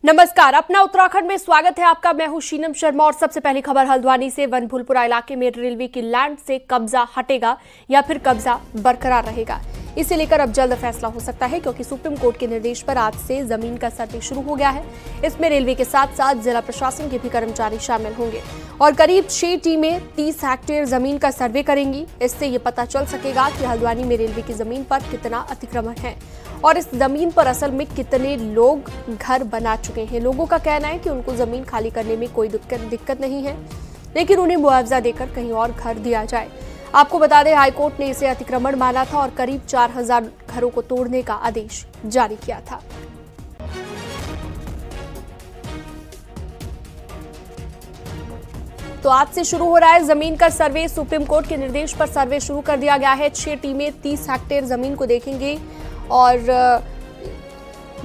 नमस्कार, अपना उत्तराखंड में स्वागत है आपका। मैं हूं शीनम शर्मा और सबसे पहली खबर हल्द्वानी से। वनभूलपुरा इलाके में रेलवे की लैंड से कब्जा हटेगा या फिर कब्जा बरकरार रहेगा, इसे लेकर अब जल्द फैसला हो सकता है, क्योंकि सुप्रीम कोर्ट के निर्देश पर आज से जमीन का सर्वे शुरू हो गया है। इसमें रेलवे के साथ साथ जिला प्रशासन के भी कर्मचारी शामिल होंगे और करीब 6 टीमें 30 हेक्टेयर जमीन का सर्वे करेंगी। इससे ये पता चल सकेगा कि हल्द्वानी में रेलवे की जमीन पर कितना अतिक्रमण है और इस जमीन पर असल में कितने लोग घर बना चुके हैं। लोगों का कहना है कि उनको जमीन खाली करने में कोई दिक्कत नहीं है, लेकिन उन्हें मुआवजा देकर कहीं और घर दिया जाए। आपको बता दें, हाईकोर्ट ने इसे अतिक्रमण माना था और करीब 4000 घरों को तोड़ने का आदेश जारी किया था। तो आज से शुरू हो रहा है जमीन का सर्वे। सुप्रीम कोर्ट के निर्देश पर सर्वे शुरू कर दिया गया है। 6 टीमें 30 हेक्टेयर जमीन को देखेंगे और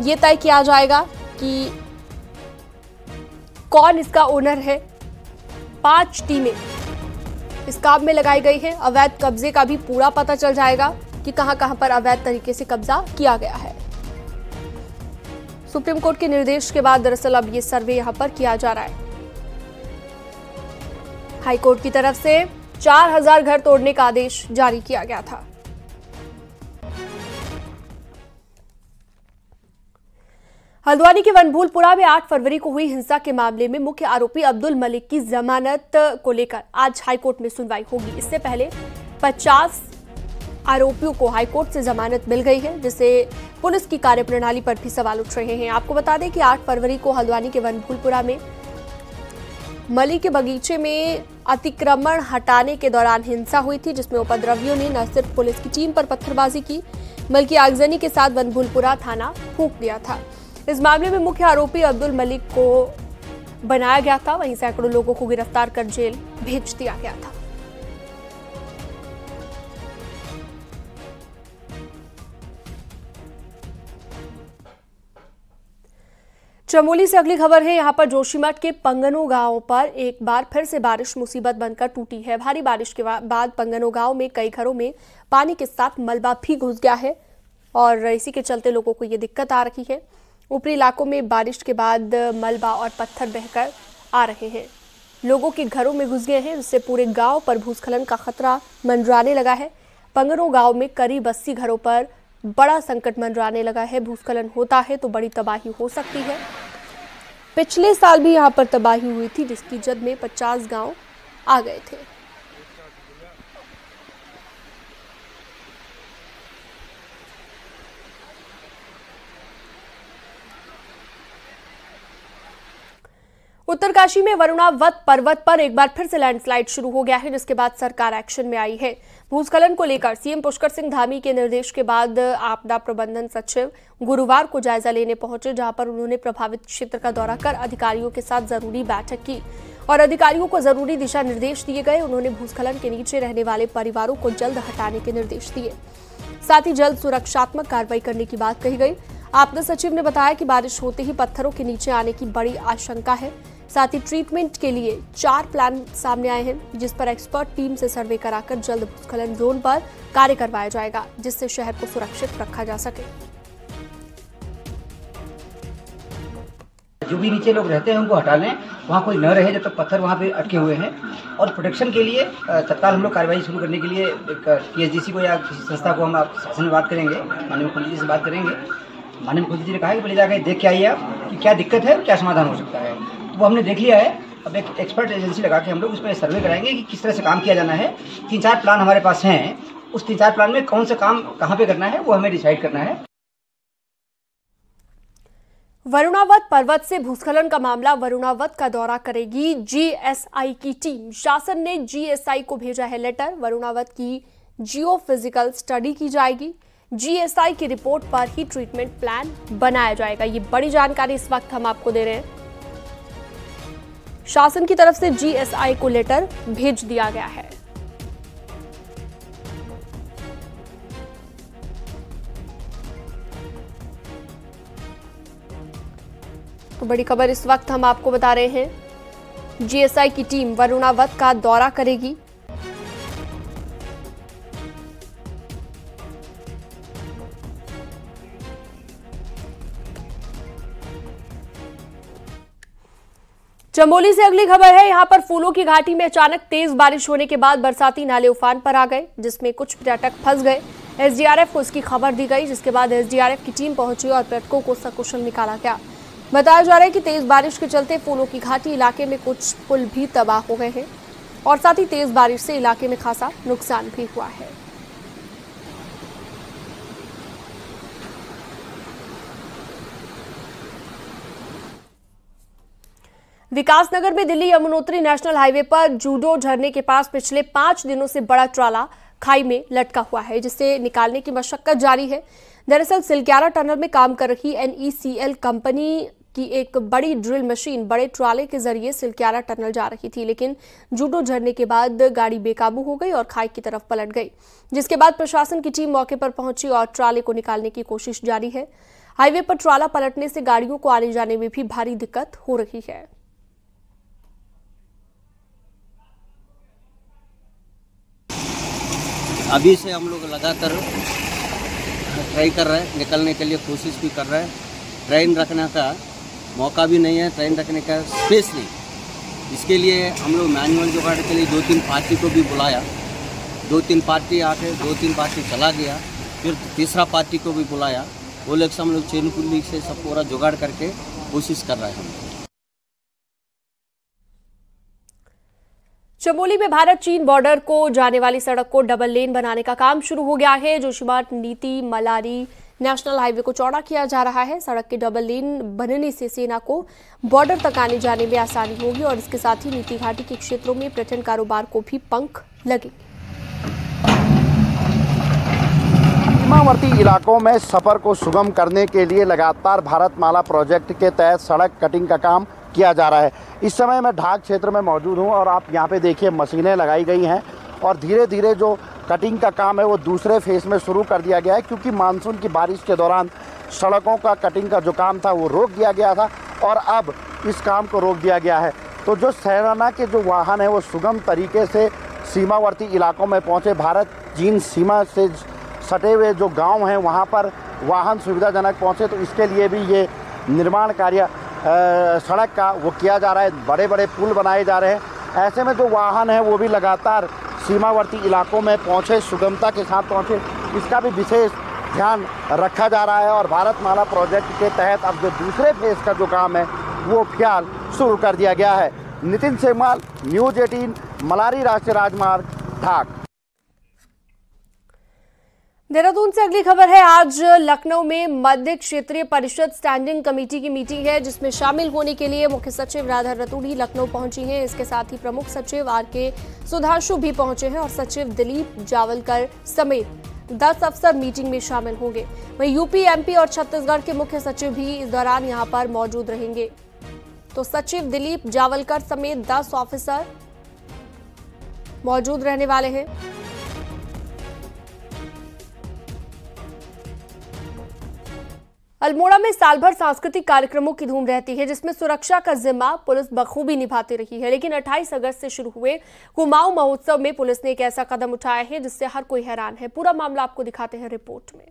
ये तय किया जाएगा कि कौन इसका ओनर है। 5 टीमें इस काम में लगाई गई हैं। अवैध कब्जे का भी पूरा पता चल जाएगा कि कहां पर अवैध तरीके से कब्जा किया गया है। सुप्रीम कोर्ट के निर्देश के बाद दरअसल अब ये सर्वे यहां पर किया जा रहा है। हाईकोर्ट की तरफ से 4000 घर तोड़ने का आदेश जारी किया गया था। हल्द्वानी के वनभूलपुरा में 8 फरवरी को हुई हिंसा के मामले में मुख्य आरोपी अब्दुल मलिक की जमानत को लेकर आज हाईकोर्ट में सुनवाई होगी। इससे पहले 50 आरोपियों को हाईकोर्ट से जमानत मिल गई है, जिससे पुलिस की कार्यप्रणाली पर भी सवाल उठ रहे हैं। आपको बता दें कि 8 फरवरी को हल्द्वानी के वनभूलपुरा में मलिक के बगीचे में अतिक्रमण हटाने के दौरान हिंसा हुई थी, जिसमें उपद्रवियों ने न सिर्फ पुलिस की टीम पर पत्थरबाजी की बल्कि आगजनी के साथ वनभूलपुरा थाना फूंक दिया था। इस मामले में मुख्य आरोपी अब्दुल मलिक को बनाया गया था, वहीं सैकड़ों लोगों को गिरफ्तार कर जेल भेज दिया गया था। चमोली से अगली खबर है। यहां पर जोशीमठ के पंगनो गांव पर एक बार फिर से बारिश मुसीबत बनकर टूटी है। भारी बारिश के बाद पंगनो गांव में कई घरों में पानी के साथ मलबा भी घुस गया है और इसी के चलते लोगों को ये दिक्कत आ रही है। ऊपरी इलाकों में बारिश के बाद मलबा और पत्थर बहकर आ रहे हैं, लोगों के घरों में घुस गए हैं, जिससे पूरे गांव पर भूस्खलन का खतरा मंडराने लगा है। पंगनो गांव में करीब 80 घरों पर बड़ा संकट मंडराने लगा है। भूस्खलन होता है तो बड़ी तबाही हो सकती है। पिछले साल भी यहां पर तबाही हुई थी, जिसकी जद में 50 गांव आ गए थे। उत्तरकाशी में वरुणावत पर्वत पर एक बार फिर से लैंडस्लाइड शुरू हो गया है, जिसके बाद सरकार एक्शन में आई है। भूस्खलन को लेकर सीएम पुष्कर सिंह धामी के निर्देश के बाद आपदा प्रबंधन सचिव गुरुवार को जायजा लेने पहुंचे, जहां पर उन्होंने प्रभावित क्षेत्र का दौरा कर अधिकारियों के साथ जरूरी बैठक की और अधिकारियों को जरूरी दिशा निर्देश दिए गए। उन्होंने भूस्खलन के नीचे रहने वाले परिवारों को जल्द हटाने के निर्देश दिए, साथ ही जल्द सुरक्षात्मक कार्रवाई करने की बात कही गई। आपदा सचिव ने बताया कि बारिश होते ही पत्थरों के नीचे आने की बड़ी आशंका है। साथ ही ट्रीटमेंट के लिए 4 प्लान सामने आए हैं, जिस पर एक्सपर्ट टीम से सर्वे कराकर जल्द भूस्खलन जोन पर कार्य करवाया जाएगा, जिससे शहर को सुरक्षित रखा जा सके। जो भी नीचे लोग रहते हैं उनको हटा लें, वहाँ कोई न रहे जब तक पत्थर वहाँ पे अटके हुए हैं। और प्रोटेक्शन के लिए तत्काल हम लोग कार्रवाई शुरू करने के लिए एक TSDC को या किसी संस्था को हम आप शासन में बात करेंगे, माननीय मुख्यमंत्री जी से बात करेंगे। माननीय मुख्यमंत्री जी ने कहा कि पहले जाकर देख के आइए आप कि क्या दिक्कत है, क्या समाधान हो सकता है। वो हमने देख लिया है। अब एक एक्सपर्ट एजेंसी लगा के हम लोग उस पर सर्वे कराएंगे कि किस तरह से काम किया जाना है। 3-4 प्लान हमारे पास हैं, उस 3-4 प्लान में कौन सा काम कहाँ पे करना है वो हमें डिसाइड करना है। वरुणावत पर्वत से भूस्खलन का मामला। वरुणावत का दौरा करेगी GSI की टीम। शासन ने GSI को भेजा है लेटर। वरुणावत की जियो फिजिकल स्टडी की जाएगी। GSI की रिपोर्ट पर ही ट्रीटमेंट प्लान बनाया जाएगा। ये बड़ी जानकारी इस वक्त हम आपको दे रहे हैं। शासन की तरफ से GSI को लेटर भेज दिया गया है। तो बड़ी खबर इस वक्त हम आपको बता रहे हैं, GSI की टीम वरुणावत का दौरा करेगी। चमोली से अगली खबर है। यहां पर फूलों की घाटी में अचानक तेज बारिश होने के बाद बरसाती नाले उफान पर आ गए, जिसमें कुछ पर्यटक फंस गए। एसडीआरएफ को इसकी खबर दी गई, जिसके बाद एसडीआरएफ की टीम पहुंची और पर्यटकों को सकुशल निकाला गया। बताया जा रहा है कि तेज बारिश के चलते फूलों की घाटी इलाके में कुछ पुल भी तबाह हो गए हैं और साथ ही तेज बारिश से इलाके में खासा नुकसान भी हुआ है। विकासनगर में दिल्ली यमुनोत्री नेशनल हाईवे पर जूडो झरने के पास पिछले 5 दिनों से बड़ा ट्राला खाई में लटका हुआ है, जिसे निकालने की मशक्कत जारी है। दरअसल सिलक्यारा टनल में काम कर रही NECL कंपनी की एक बड़ी ड्रिल मशीन बड़े ट्राले के जरिए सिलक्यारा टनल जा रही थी, लेकिन जूडो झरने के बाद गाड़ी बेकाबू हो गई और खाई की तरफ पलट गई, जिसके बाद प्रशासन की टीम मौके पर पहुंची और ट्राले को निकालने की कोशिश जारी है। हाईवे पर ट्राला पलटने से गाड़ियों को आने जाने में भी भारी दिक्कत हो रही है। अभी से हम लोग लगातार ट्राई कर रहे हैं, निकलने के लिए कोशिश भी कर रहे हैं। ट्रेन रखने का मौका भी नहीं है, ट्रेन रखने का स्पेस नहीं। इसके लिए हम लोग मैनुअल जुगाड़ के लिए 2-3 पार्टी को भी बुलाया। 2-3 पार्टी आके 2-3 पार्टी चला गया, फिर तीसरा पार्टी को भी बुलाया। वो लोग से हम लोग चेन पुल्ली से सब पूरा जुगाड़ करके कोशिश कर रहे हैं। चमोली में भारत चीन बॉर्डर को जाने वाली सड़क को डबल लेन बनाने का काम शुरू हो गया है। जोशीमठ नीति मलारी नेशनल हाईवे को चौड़ा किया जा रहा है। सड़क के डबल लेन बनने से सेना को बॉर्डर तक आने जाने में आसानी होगी और इसके साथ ही नीति घाटी के क्षेत्रों में पर्यटन कारोबार को भी पंख लगेंगे। सीमावर्ती इलाकों में सफर को सुगम करने के लिए लगातार भारतमाला प्रोजेक्ट के तहत सड़क कटिंग का काम किया जा रहा है। इस समय मैं ढाक क्षेत्र में मौजूद हूं और आप यहां पे देखिए मशीनें लगाई गई हैं और धीरे धीरे जो कटिंग का काम है वो दूसरे फेज में शुरू कर दिया गया है, क्योंकि मानसून की बारिश के दौरान सड़कों का कटिंग का जो काम था वो रोक दिया गया था और अब इस काम को रोक दिया गया है। तो जो सेना के जो वाहन है वो सुगम तरीके से सीमावर्ती इलाकों में पहुँचे। भारत चीन सीमा से सटे हुए जो गाँव हैं वहाँ पर वाहन सुविधाजनक पहुँचे, तो इसके लिए भी ये निर्माण कार्य सड़क का वो किया जा रहा है। बड़े बड़े पुल बनाए जा रहे हैं। ऐसे में जो वाहन है वो भी लगातार सीमावर्ती इलाकों में पहुँचे, सुगमता के साथ पहुँचे, इसका भी विशेष ध्यान रखा जा रहा है। और भारतमाला प्रोजेक्ट के तहत अब जो दूसरे फेज का जो काम है वो फिलहाल शुरू कर दिया गया है। नितिन सेमवाल, न्यूज़ 18, मलारी राष्ट्रीय राजमार्ग, ढाक। देहरादून से अगली खबर है। आज लखनऊ में मध्य क्षेत्रीय परिषद स्टैंडिंग कमेटी की मीटिंग है, जिसमें शामिल होने के लिए मुख्य सचिव राधा रतूड़ी लखनऊ पहुंची हैं। इसके साथ ही प्रमुख सचिव RK सुधांशु भी पहुंचे हैं और सचिव दिलीप जावलकर समेत 10 अफसर मीटिंग में शामिल होंगे। वहीं यूपी, MP और छत्तीसगढ़ के मुख्य सचिव भी इस दौरान यहां पर मौजूद रहेंगे। तो सचिव दिलीप जावलकर समेत 10 ऑफिसर मौजूद रहने वाले हैं। अल्मोड़ा में साल भर सांस्कृतिक कार्यक्रमों की धूम रहती है, जिसमें सुरक्षा का जिम्मा पुलिस बखूबी निभाती रही है। लेकिन 28 अगस्त से शुरू हुए कुमाऊं महोत्सव में पुलिस ने एक ऐसा कदम उठाया है जिससे हर कोई हैरान है। पूरा मामला आपको दिखाते हैं रिपोर्ट में।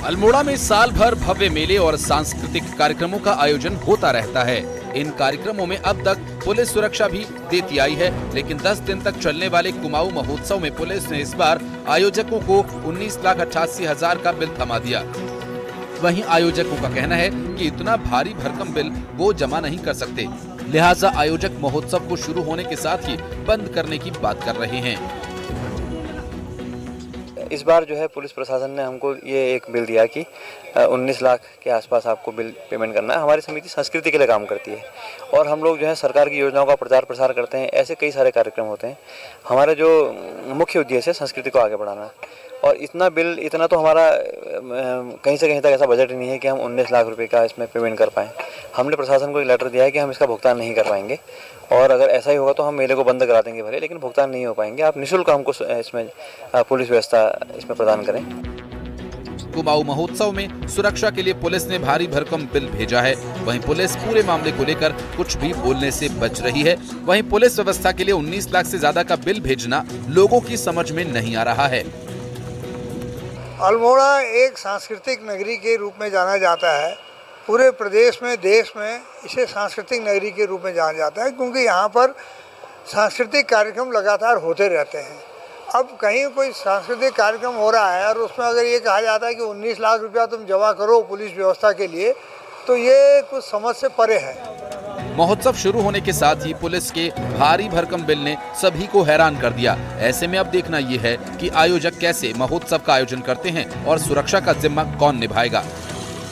अल्मोड़ा में साल भर भव्य मेले और सांस्कृतिक कार्यक्रमों का आयोजन होता रहता है। इन कार्यक्रमों में अब तक पुलिस सुरक्षा भी देती आई है, लेकिन 10 दिन तक चलने वाले कुमाऊं महोत्सव में पुलिस ने इस बार आयोजकों को 19,88,000 का बिल थमा दिया। वहीं आयोजकों का कहना है कि इतना भारी भरकम बिल वो जमा नहीं कर सकते, लिहाजा आयोजक महोत्सव को शुरू होने के साथ ही बंद करने की बात कर रहे हैं। इस बार जो है पुलिस प्रशासन ने हमको ये एक बिल दिया कि 19 लाख के आसपास आपको बिल पेमेंट करना है। हमारी समिति संस्कृति के लिए काम करती है और हम लोग जो है सरकार की योजनाओं का प्रचार प्रसार करते हैं। ऐसे कई सारे कार्यक्रम होते हैं। हमारा जो मुख्य उद्देश्य है संस्कृति को आगे बढ़ाना, और इतना बिल, इतना तो हमारा कहीं से कहीं तक ऐसा बजट ही नहीं है कि हम 19 लाख रुपए का इसमें पेमेंट कर पाएँ। हमने प्रशासन को एक लेटर दिया है कि हम इसका भुगतान नहीं कर पाएंगे और अगर ऐसा ही होगा तो हम मेले को बंद करा देंगे भले, लेकिन भुगतान नहीं हो पाएंगे। आप निःशुल्क हमको इसमें पुलिस व्यवस्था इसमें प्रदान करें। कुमाऊं महोत्सव में सुरक्षा के लिए पुलिस ने भारी भरकम बिल भेजा है। वहीं पुलिस पूरे मामले को लेकर कुछ भी बोलने से बच रही है। वहीं पुलिस व्यवस्था के लिए 19 लाख से ज्यादा का बिल भेजना लोगों की समझ में नहीं आ रहा है। अल्मोड़ा एक सांस्कृतिक नगरी के रूप में जाना जाता है पूरे प्रदेश में, देश में इसे सांस्कृतिक नगरी के रूप में जाना जाता है, क्योंकि यहाँ पर सांस्कृतिक कार्यक्रम लगातार होते रहते हैं। अब कहीं कोई सांस्कृतिक कार्यक्रम हो रहा है और उसमें अगर ये कहा जाता है कि 19 लाख रुपया तुम जमा करो पुलिस व्यवस्था के लिए, तो ये कुछ समझ से परे है। महोत्सव शुरू होने के साथ ही पुलिस के भारी भरकम बिल ने सभी को हैरान कर दिया। ऐसे में अब देखना ये है कि आयोजक कैसे महोत्सव का आयोजन करते हैं और सुरक्षा का जिम्मा कौन निभाएगा।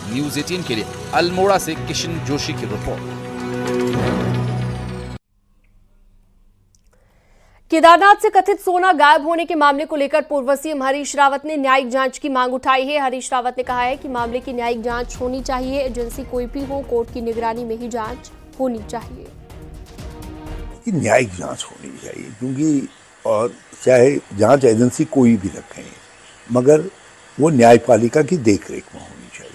न्यूज़ 18 के लिए अल्मोड़ा से किशन जोशी की रिपोर्ट। केदारनाथ से कथित सोना गायब होने के मामले को लेकर पूर्व सीएम हरीश रावत ने न्यायिक जांच की मांग उठाई है। हरीश रावत ने कहा है कि मामले की न्यायिक जांच होनी चाहिए। एजेंसी कोई भी हो, कोर्ट की निगरानी में ही जांच होनी चाहिए। न्यायिक जांच होनी चाहिए, क्योंकि और चाहे जांच एजेंसी कोई भी रखें, मगर वो न्यायपालिका की देखरेख में होनी चाहिए।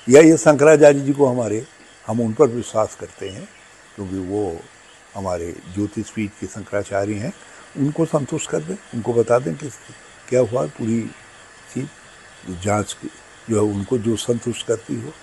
या ये शंकराचार्य जी को हम उन पर विश्वास करते हैं, क्योंकि वो हमारे ज्योतिषपीठ के शंकराचार्य हैं। उनको संतुष्ट कर दें, उनको बता दें कि क्या हुआ, पूरी चीज जांच जो है उनको जो संतुष्ट करती हो।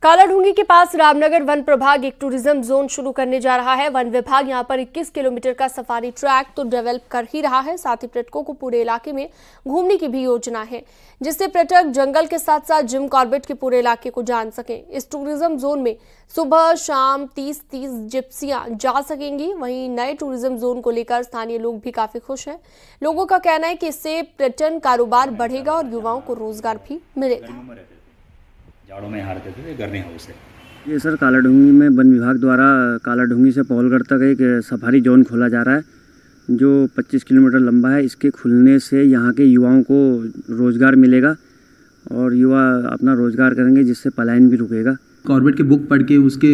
कालाढूंगी के पास रामनगर वन प्रभाग एक टूरिज्म जोन शुरू करने जा रहा है। वन विभाग यहां पर 21 किलोमीटर का सफारी ट्रैक तो डेवलप कर ही रहा है, साथ ही पर्यटकों को पूरे इलाके में घूमने की भी योजना है, जिससे पर्यटक जंगल के साथ साथ जिम कॉर्बेट के पूरे इलाके को जान सकें। इस टूरिज्म जोन में सुबह शाम 30 जिप्सियां जा सकेंगी। वहीं नए टूरिज्म जोन को लेकर स्थानीय लोग भी काफी खुश हैं। लोगों का कहना है कि इससे पर्यटन कारोबार बढ़ेगा और युवाओं को रोजगार भी मिलेगा। जाड़ों में हारते थे गरनी हाउस से। ये सर कालाढूंगी में वन विभाग द्वारा कालाढूंगी से पौलगढ़ तक एक सफारी जोन खोला जा रहा है, जो 25 किलोमीटर लंबा है। इसके खुलने से यहाँ के युवाओं को रोज़गार मिलेगा और युवा अपना रोज़गार करेंगे, जिससे पलायन भी रुकेगा। कॉर्बेट के बुक पढ़ के उसके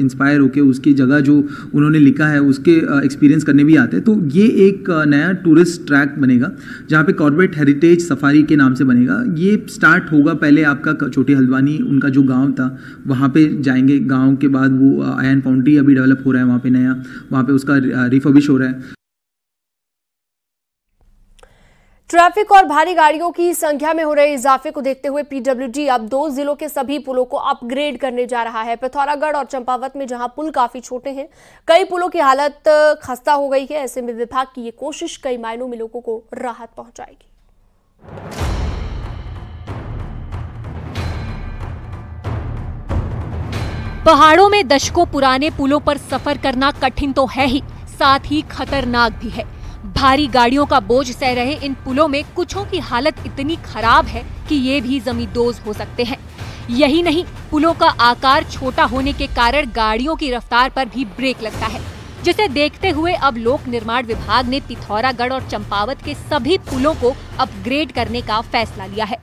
इंस्पायर होके उसकी जगह जो उन्होंने लिखा है उसके एक्सपीरियंस करने भी आते हैं। तो ये एक नया टूरिस्ट ट्रैक बनेगा जहाँ पे कॉर्बेट हेरिटेज सफारी के नाम से बनेगा। ये स्टार्ट होगा पहले आपका छोटी हल्द्वानी, उनका जो गांव था वहाँ पे जाएंगे। गांव के बाद वो आयन फाउंड्री अभी डेवलप हो रहा है वहाँ पे नया, वहाँ पे उसका रिफर्बिश हो रहा है। ट्रैफिक और भारी गाड़ियों की संख्या में हो रहे इजाफे को देखते हुए पीडब्ल्यूडी अब 2 जिलों के सभी पुलों को अपग्रेड करने जा रहा है। पिथौरागढ़ और चंपावत में जहां पुल काफी छोटे हैं, कई पुलों की हालत खस्ता हो गई है। ऐसे में विभाग की ये कोशिश कई मायनों में लोगों को राहत पहुंचाएगी। पहाड़ों में दशकों पुराने पुलों पर सफर करना कठिन तो है ही, साथ ही खतरनाक भी है। भारी गाड़ियों का बोझ सह रहे इन पुलों में कुछों की हालत इतनी खराब है कि ये भी जमींदोज हो सकते हैं। यही नहीं, पुलों का आकार छोटा होने के कारण गाड़ियों की रफ्तार पर भी ब्रेक लगता है, जिसे देखते हुए अब लोक निर्माण विभाग ने पिथौरागढ़ और चंपावत के सभी पुलों को अपग्रेड करने का फैसला लिया है।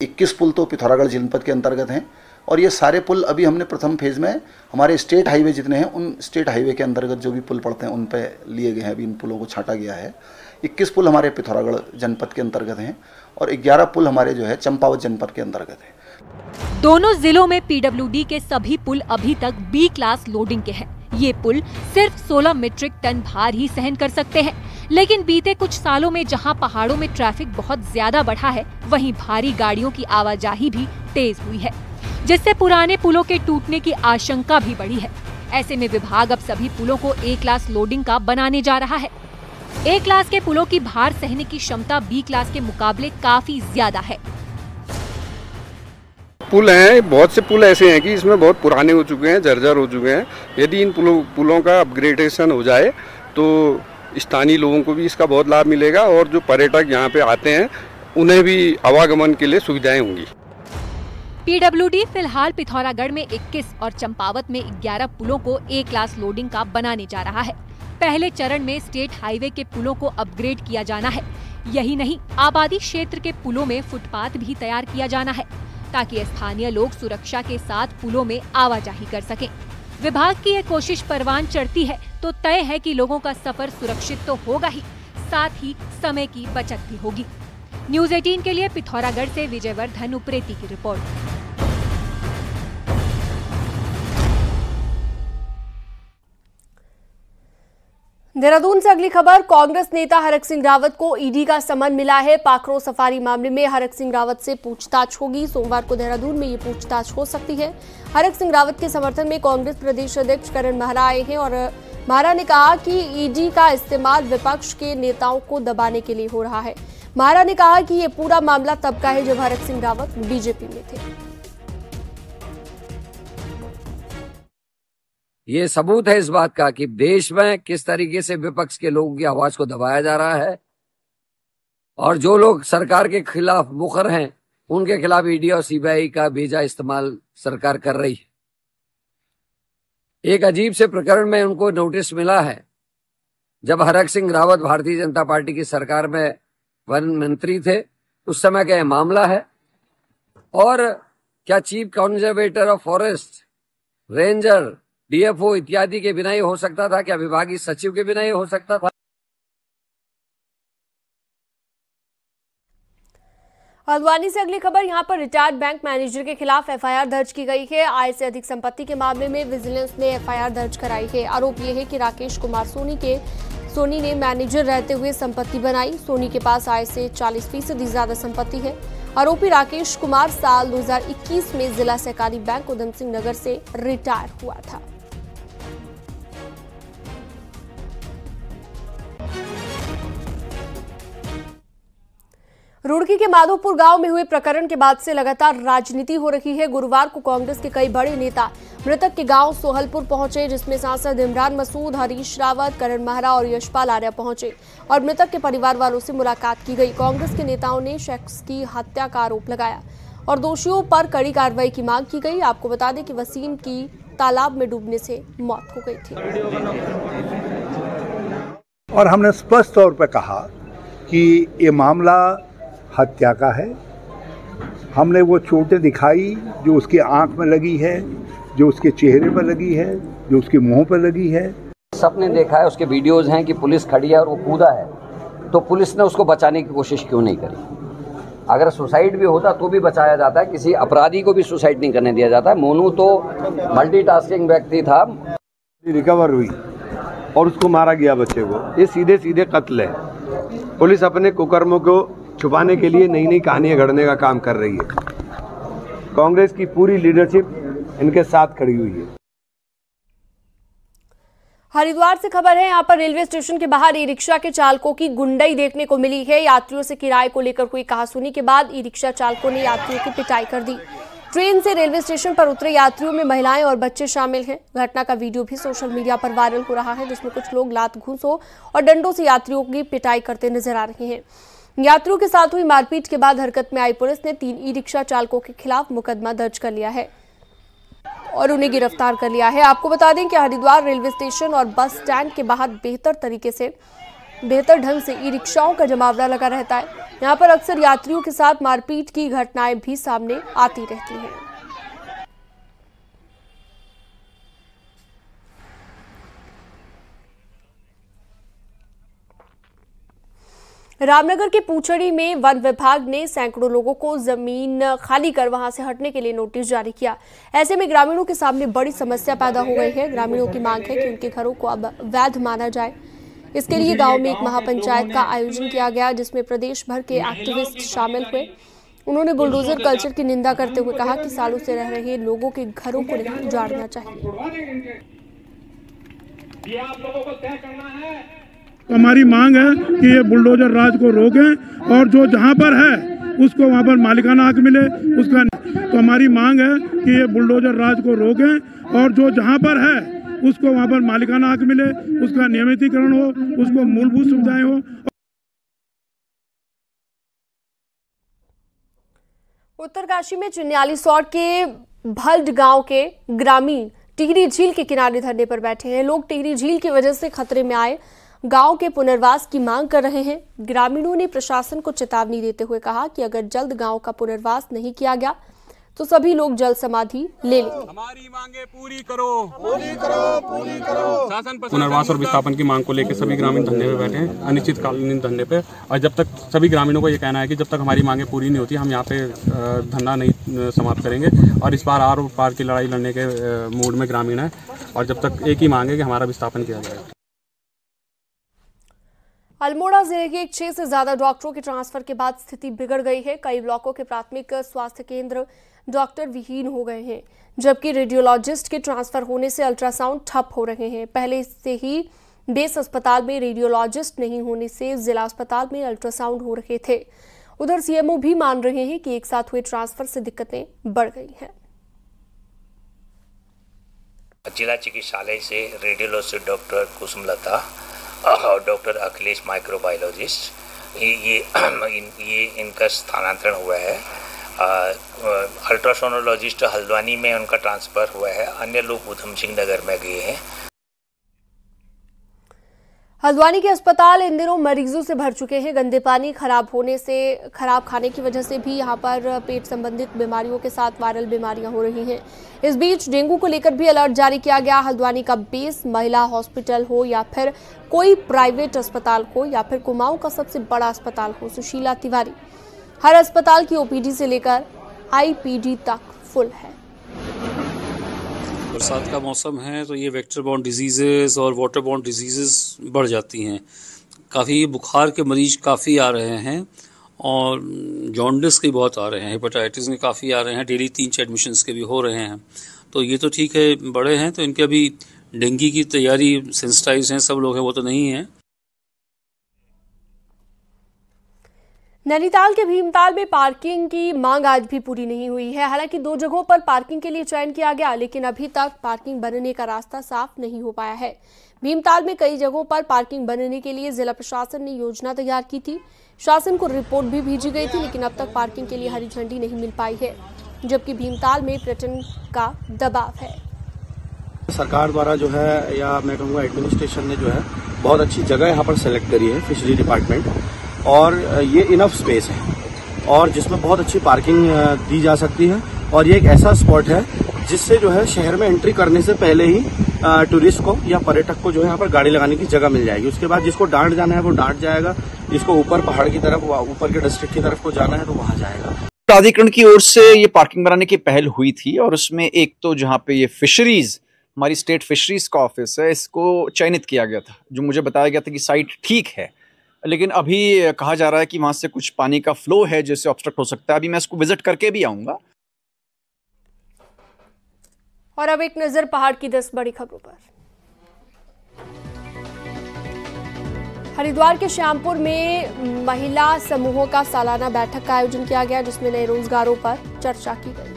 21 पुल तो पिथौरागढ़ जनपद के अंतर्गत हैं और ये सारे पुल अभी हमने प्रथम फेज में हमारे स्टेट हाईवे जितने हैं उन स्टेट हाईवे के अंतर्गत जो भी पुल पड़ते हैं उन पे लिए गए हैं। अभी इन पुलों को छांटा गया है। 21 पुल हमारे पिथौरागढ़ जनपद के अंतर्गत हैं और 11 पुल हमारे जो है चंपावत जनपद के अंतर्गत है। दोनों जिलों में पीडब्ल्यूडी के सभी पुल अभी तक बी क्लास लोडिंग के हैं। ये पुल सिर्फ 16 मीट्रिक टन भार ही सहन कर सकते हैं, लेकिन बीते कुछ सालों में जहां पहाड़ों में ट्रैफिक बहुत ज्यादा बढ़ा है, वहीं भारी गाड़ियों की आवाजाही भी तेज हुई है, जिससे पुराने पुलों के टूटने की आशंका भी बढ़ी है। ऐसे में विभाग अब सभी पुलों को A क्लास लोडिंग का बनाने जा रहा है। A क्लास के पुलों की भार सहने की क्षमता B क्लास के मुकाबले काफी ज्यादा है। पुल हैं, बहुत से पुल ऐसे हैं कि इसमें बहुत पुराने हो चुके हैं, जर्जर हो चुके हैं। यदि इन पुलों का अपग्रेडेशन हो जाए तो स्थानीय लोगों को भी इसका बहुत लाभ मिलेगा और जो पर्यटक यहाँ पे आते हैं उन्हें भी आवागमन के लिए सुविधाएं होंगी। पीडब्ल्यूडी फिलहाल पिथौरागढ़ में 21 और चंपावत में 11 पुलों को A क्लास लोडिंग का बनाने जा रहा है। पहले चरण में स्टेट हाईवे के पुलों को अपग्रेड किया जाना है। यही नहीं, आबादी क्षेत्र के पुलों में फुटपाथ भी तैयार किया जाना है, ताकि स्थानीय लोग सुरक्षा के साथ पुलों में आवाजाही कर सकें। विभाग की ये कोशिश परवान चढ़ती है तो तय है कि लोगों का सफर सुरक्षित तो होगा ही, साथ ही समय की बचत भी होगी। न्यूज़ 18 के लिए पिथौरागढ़ से विजयवर्धन उप्रेती की रिपोर्ट। देहरादून से अगली खबर। कांग्रेस नेता हरक सिंह रावत को ईडी का समन मिला है। पाखरो सफारी मामले में हरक सिंह रावत से पूछताछ होगी। सोमवार को देहरादून में ये पूछताछ हो सकती है। हरक सिंह रावत के समर्थन में कांग्रेस प्रदेश अध्यक्ष करण महरा आए हैं और महरा ने कहा कि ईडी का इस्तेमाल विपक्ष के नेताओं को दबाने के लिए हो रहा है। महरा ने कहा कि ये पूरा मामला तब का है जब हरक सिंह रावत बीजेपी में थे। ये सबूत है इस बात का कि देश में किस तरीके से विपक्ष के लोगों की आवाज को दबाया जा रहा है और जो लोग सरकार के खिलाफ मुखर हैं उनके खिलाफ ईडी और सीबीआई का बेजा इस्तेमाल सरकार कर रही है। एक अजीब से प्रकरण में उनको नोटिस मिला है। जब हरक सिंह रावत भारतीय जनता पार्टी की सरकार में वन मंत्री थे उस समय का यह मामला है। और क्या chief conservator of forest, ranger, DFO इत्यादि के बिना ही हो सकता था? क्या विभागीय सचिव के बिना ही हो सकता था? हल्द्वानी से अगली खबर। यहां पर रिटायर्ड बैंक मैनेजर के खिलाफ एफआईआर दर्ज की गई है। आय से अधिक संपत्ति के मामले में विजिलेंस ने एफआईआर दर्ज कराई है। आरोप यह है कि राकेश कुमार सोनी ने मैनेजर रहते हुए संपत्ति बनाई। सोनी के पास आय से 40% ज्यादा संपत्ति है। आरोपी राकेश कुमार साल 2021 में जिला सहकारी बैंक उधम सिंह नगर से रिटायर हुआ था। रुड़की के माधोपुर गांव में हुए प्रकरण के बाद से लगातार राजनीति हो रही है। गुरुवार को कांग्रेस के कई बड़े नेता मृतक के गांव सोहलपुर पहुंचे, जिसमें सांसद इमरान मसूद, हरीश रावत, करण महरा और यशपाल आर्या पहुंचे और मृतक के परिवार वालों से मुलाकात की गई। कांग्रेस के नेताओं ने शख्स की हत्या का आरोप लगाया और दोषियों पर कड़ी कार्रवाई की मांग की गई। आपको बता दें कि वसीम की तालाब में डूबने से मौत हो गई थी और हमने स्पष्ट तौर पर कहा कि ये मामला हत्या का है। हमने वो चोटें दिखाई जो उसकी आंख में लगी है, जो उसके चेहरे पर लगी है, जो उसके मुंह पर लगी है। सबने देखा है, उसके वीडियोज हैं कि पुलिस खड़ी है और वो कूदा है, तो पुलिस ने उसको बचाने की कोशिश क्यों नहीं करी? अगर सुसाइड भी होता तो भी बचाया जाता है, किसी अपराधी को भी सुसाइड नहीं करने दिया जाता है। मोनू तो मल्टीटास्किंग व्यक्ति था। रिकवर हुई और उसको मारा गया बच्चे को, ये सीधे सीधे कत्ल है। पुलिस अपने कुकर्मों को छुपाने के लिए नई नई कहानियां गढ़ने का काम कर रही है। कांग्रेस की पूरी लीडरशिप इनके साथ खड़ी हुई है। हरिद्वार से खबर है। यहां पर रेलवे स्टेशन के बाहर ई रिक्शा के चालकों की गुंडई देखने को मिली है। यात्रियों से किराए को लेकर हुई कहासुनी के बाद ई रिक्शा चालकों ने यात्रियों की पिटाई कर दी। ट्रेन से रेलवे स्टेशन पर उतरे यात्रियों में महिलाएं और बच्चे शामिल हैं। घटना का वीडियो भी सोशल मीडिया पर वायरल हो रहा है, जिसमें कुछ लोग लात घूंसों और डंडों से यात्रियों की पिटाई करते नजर आ रहे हैं। यात्रियों के साथ हुई मारपीट के बाद हरकत में आई पुलिस ने 3 ई रिक्शा चालकों के खिलाफ मुकदमा दर्ज कर लिया है और उन्हें गिरफ्तार कर लिया है। आपको बता दें कि हरिद्वार रेलवे स्टेशन और बस स्टैंड के बाहर बेहतर ढंग से ई रिक्शाओं का जमावड़ा लगा रहता है। यहाँ पर अक्सर यात्रियों के साथ मारपीट की घटनाएं भी सामने आती रहती हैं। रामनगर के पूछड़ी में वन विभाग ने सैकड़ों लोगों को जमीन खाली कर वहां से हटने के लिए नोटिस जारी किया। ऐसे में ग्रामीणों के सामने बड़ी समस्या पैदा हो गई है। ग्रामीणों की मांग है कि उनके घरों को अब वैध माना जाए। इसके लिए गांव में एक महापंचायत का आयोजन किया गया, जिसमें प्रदेश भर के एक्टिविस्ट शामिल हुए। उन्होंने बुलडोजर कल्चर की निंदा करते हुए कहा कि सालों से रह रहे लोगों के घरों को नहीं उजाड़ना चाहिए। हमारी मांग है कि ये बुलडोजर राज को रोकें और जो जहां पर है उसको वहां पर मालिकाना हक मिले उसका। तो हमारी मांग है कि ये बुलडोजर राज को रोकें और जो जहां पर है उसको वहां पर मालिकाना हक मिले, उसका नियमितीकरण हो, उसको मूलभूत सुविधाएं हो। उत्तरकाशी में चिन्याली सौड़ के भल्ड गांव के ग्रामीण टिहरी झील के किनारे धरने पर बैठे हैं। लोग टिहरी झील की वजह से खतरे में आए गांव के पुनर्वास की मांग कर रहे हैं। ग्रामीणों ने प्रशासन को चेतावनी देते हुए कहा कि अगर जल्द गांव का पुनर्वास नहीं किया गया तो सभी लोग जल समाधि ले लेंगे। हमारी मांगे पूरी करो, पूरी करो, पूरी करो। शासन पुनर्वास और विस्थापन की मांग को लेकर सभी ग्रामीण धरने पे बैठे हैं, अनिश्चितकालीन धरने पे। और जब तक सभी ग्रामीणों को ये कहना है कि जब तक हमारी मांगे पूरी नहीं होती हम यहाँ पे धरना नहीं समाप्त करेंगे। और इस बार आर और पार की लड़ाई लड़ने के मूड में ग्रामीण है और जब तक एक ही मांग है कि हमारा विस्थापन किया जाए। अल्मोड़ा जिले के 6 से ज्यादा डॉक्टरों के ट्रांसफर के बाद स्थिति बिगड़ गई है। कई ब्लॉकों के प्राथमिक स्वास्थ्य केंद्र डॉक्टर विहीन हो गए हैं, जबकि रेडियोलॉजिस्ट के ट्रांसफर होने से अल्ट्रासाउंड ठप हो रहे हैं। पहले से ही बेस अस्पताल में रेडियोलॉजिस्ट नहीं होने से जिला अस्पताल में अल्ट्रासाउंड हो रहे थे। उधर सीएमओ भी मान रहे हैं कि एक साथ हुए ट्रांसफर से दिक्कतें बढ़ गई हैं। जिला चिकित्सालय से रेडियोलॉजिस्ट डॉक्टर कुसुमलता और डॉक्टर अखिलेश माइक्रोबायोलॉजिस्ट ये इनका स्थानांतरण हुआ है। अल्ट्रासोनोलॉजिस्ट हल्द्वानी में उनका ट्रांसफ़र हुआ है। अन्य लोग उधम सिंह नगर में गए हैं। हल्द्वानी के अस्पताल इन दिनों मरीजों से भर चुके हैं। गंदे पानी, खराब खाने की वजह से भी यहां पर पेट संबंधित बीमारियों के साथ वायरल बीमारियां हो रही हैं। इस बीच डेंगू को लेकर भी अलर्ट जारी किया गया। हल्द्वानी का बेस महिला हॉस्पिटल हो या फिर कोई प्राइवेट अस्पताल हो या फिर कुमाऊं का सबसे बड़ा अस्पताल हो, सुशीला तिवारी, हर अस्पताल की ओपीडी से लेकर आईपीडी तक फुल है। बरसात का मौसम है तो ये वेक्टर बॉर्न डिजीजेस और वाटर बॉर्न डिजीजेस बढ़ जाती हैं। काफ़ी बुखार के मरीज काफ़ी आ रहे हैं और जॉन्डिस के बहुत आ रहे हैं, हेपेटाइटिस के काफ़ी आ रहे हैं। डेली 3-4 एडमिशन्स के भी हो रहे हैं। तो ये तो ठीक है, बड़े हैं तो इनके अभी डेंगू की तैयारी, सेंसिटाइज हैं सब लोग हैं, वो तो नहीं है। नैनीताल के भीमताल में पार्किंग की मांग आज भी पूरी नहीं हुई है। हालांकि 2 जगहों पर पार्किंग के लिए चयन किया गया, लेकिन अभी तक पार्किंग बनने का रास्ता साफ नहीं हो पाया है। भीमताल में कई जगहों पर पार्किंग बनने के लिए जिला प्रशासन ने योजना तैयार की थी। शासन को रिपोर्ट भी भेजी गई थी, लेकिन अब तक पार्किंग के लिए हरी झंडी नहीं मिल पाई है, जबकि भीमताल में पर्यटन का दबाव है। सरकार द्वारा जो है, या मैं कहूँगा एडमिनिस्ट्रेशन ने जो है बहुत अच्छी जगह यहाँ पर सेलेक्ट करी है, फिशरी डिपार्टमेंट, और ये इनफ स्पेस है और जिसमें बहुत अच्छी पार्किंग दी जा सकती है। और ये एक ऐसा स्पॉट है जिससे जो है शहर में एंट्री करने से पहले ही टूरिस्ट को या पर्यटक को जो है यहाँ पर गाड़ी लगाने की जगह मिल जाएगी। उसके बाद जिसको डांट जाना है वो डांट जाएगा, जिसको ऊपर पहाड़ की तरफ, ऊपर के डिस्ट्रिक्ट की तरफ को जाना है तो वहाँ जाएगा। प्राधिकरण की ओर से ये पार्किंग बनाने की पहल हुई थी और उसमें एक तो जहाँ पे ये फिशरीज, हमारी स्टेट फिशरीज का ऑफिस है, इसको चयनित किया गया था, जो मुझे बताया गया था कि साइट ठीक है, लेकिन अभी कहा जा रहा है कि वहां से कुछ पानी का फ्लो है जिससे ऑब्स्ट्रक्ट हो सकता है। अभी मैं इसको विजिट करके भी आऊंगा। और अब एक नजर पहाड़ की 10 बड़ी खबरों पर। हरिद्वार के श्यामपुर में महिला समूहों का सालाना बैठक का आयोजन किया गया, जिसमें नए रोजगारों पर चर्चा की गई।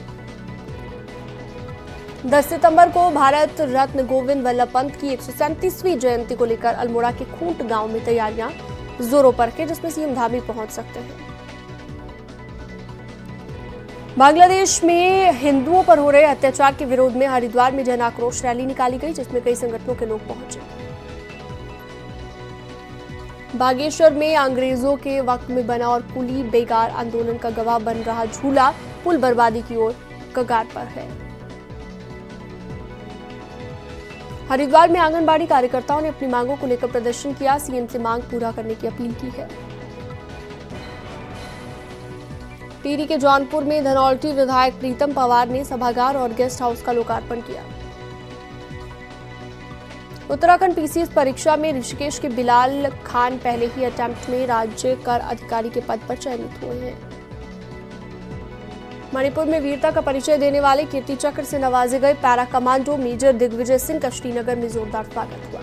10 सितंबर को भारत रत्न गोविंद वल्लभ पंत की 137वीं जयंती को लेकर अल्मोड़ा के खूंट गांव में तैयारियां जोरों पर है, जिसमें सीएम धामी पहुंच सकते हैं। बांग्लादेश में हिंदुओं पर हो रहे अत्याचार के विरोध में हरिद्वार में जन आक्रोश रैली निकाली गई, जिसमें कई संगठनों के लोग पहुंचे। बागेश्वर में अंग्रेजों के वक्त में बना और कुली बेगार आंदोलन का गवाह बन रहा झूला पुल बर्बादी की ओर कगार पर है। हरिद्वार में आंगनबाड़ी कार्यकर्ताओं ने अपनी मांगों को लेकर प्रदर्शन किया, सीएम से मांग पूरा करने की अपील की है। टिहरी के जौनपुर में धनौल्टी विधायक प्रीतम पवार ने सभागार और गेस्ट हाउस का लोकार्पण किया। उत्तराखंड पीसीएस परीक्षा में ऋषिकेश के बिलाल खान पहले ही अटेम्प्ट में राज्य कर अधिकारी के पद पर चयनित हुए हैं। मणिपुर में वीरता का परिचय देने वाले कीर्ति चक्र से नवाजे गए para commando major Digvijay Singh का श्रीनगर में जोरदार स्वागत हुआ।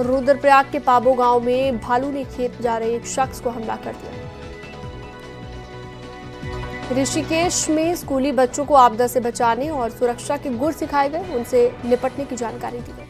रुद्रप्रयाग के पाबो गांव में भालू ने खेत जा रहे एक शख्स को हमला कर दिया। ऋषिकेश में स्कूली बच्चों को आपदा से बचाने और सुरक्षा के गुर सिखाए गए, उनसे निपटने की जानकारी दी गई।